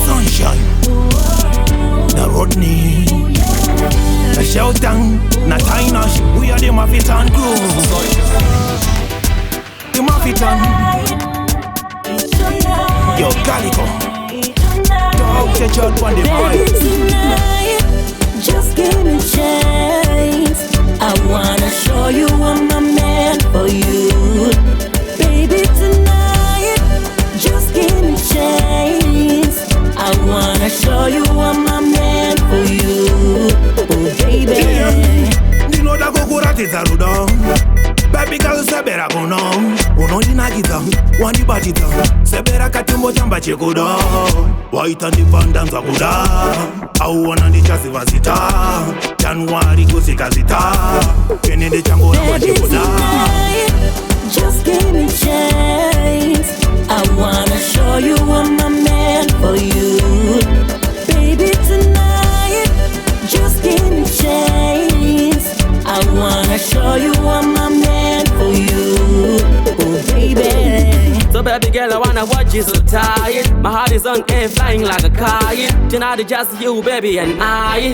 Sunshine, the Rodney, the Shelton, the Tynash. We are the Mafitan crew. The Mafitan, yo Calico, dog the church on the mic. Just give me a chance. I wanna show you I'm a man for you. Baby, tonight, just give me a chance. I wanna show you I'm a man for you. Oh, baby. You know that go good is a rudo. Baby girl, sebera kono. Uno dinagita, wani batita. Sebera katimbo chamba chekudo. Waita ndi vandanza kuda. Au wana ndi chasi vazita. Januari kusika zita. Kene ndi chango na machikuda. Just give me a chance. I wanna show you I'm a man for you. Baby, tonight, just give me a chance. I wanna show you I'm a man for you. Oh, baby. So baby girl, I wanna watch you so tired. My heart is on air, flying like a kite. Tonight it's just you, baby, and I.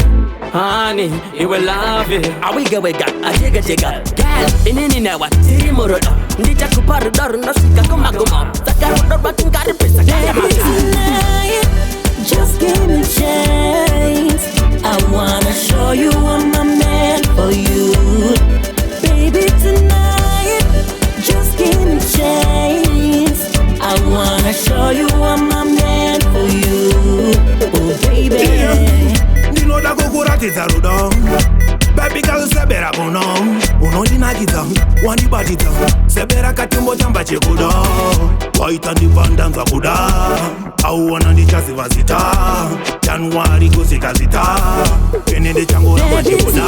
Honey, you will love it. I will go with God, I jigga. Girl, in any now, Timorodo. Nija kupara doro, no shika kuma. Sakaru batin kari pisa kaya mata. Tonight, just give me a chance. I wanna show you I'm a man for you. Baby, tonight, just give me a chance. I wanna show you I'm a man for you. Oh, baby. You know that go good is a rudo. Baby girl, sebera kono. Uno dinagita, wani batita. Sebera katimbo chamba chekudo. Waita ndi vandanza kuda. Au wana ndi chasi vazita. Januari kusika zita. Kene ndi chango na machikuda.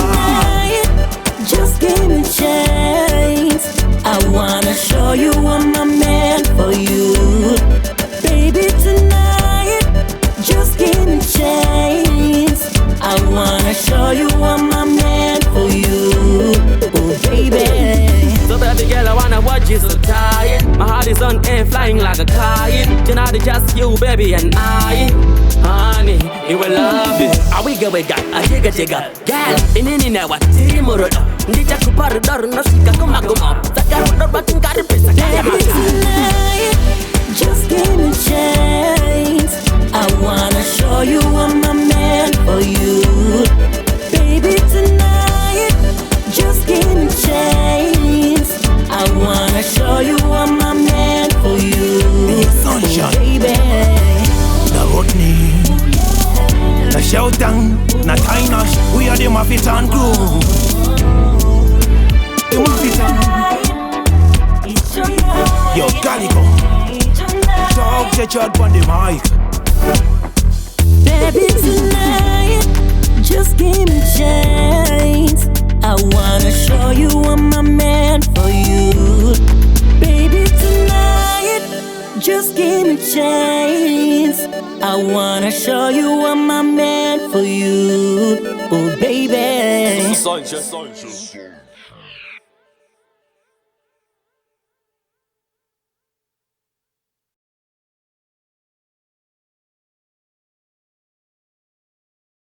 Just give me a chance. I wanna show you I'm a man for you. Baby, tonight, just give me a chance. I wanna show you I'm a man for you. Oh, baby. So baby girl, I wanna watch you so tired. My heart is on air, flying like a kite. Tonight it's just you, baby, and I. Honey, you will love it. I will go with God, I jigga. Girl, in any now, Timorodo. Nija kupara doro, no shika kuma. Sakaru batin kari pisa kaya mata. Tonight, just give me a chance. I wanna show you I'm a man for you. Baby, tonight, just give me a chance. I wanna show you I'm a man for you. Sunshine, Baby. the Rodney, the Shelton, the Tynash. We are the Mafitan crew. The Mafitan, yo Calico, dog the church on the mic. Baby, tonight, just give me a chance. I wanna show you I'm a man for you. Baby, tonight, just give me a chance. I wanna show you I'm a man for you. Oh, baby. Sunshine.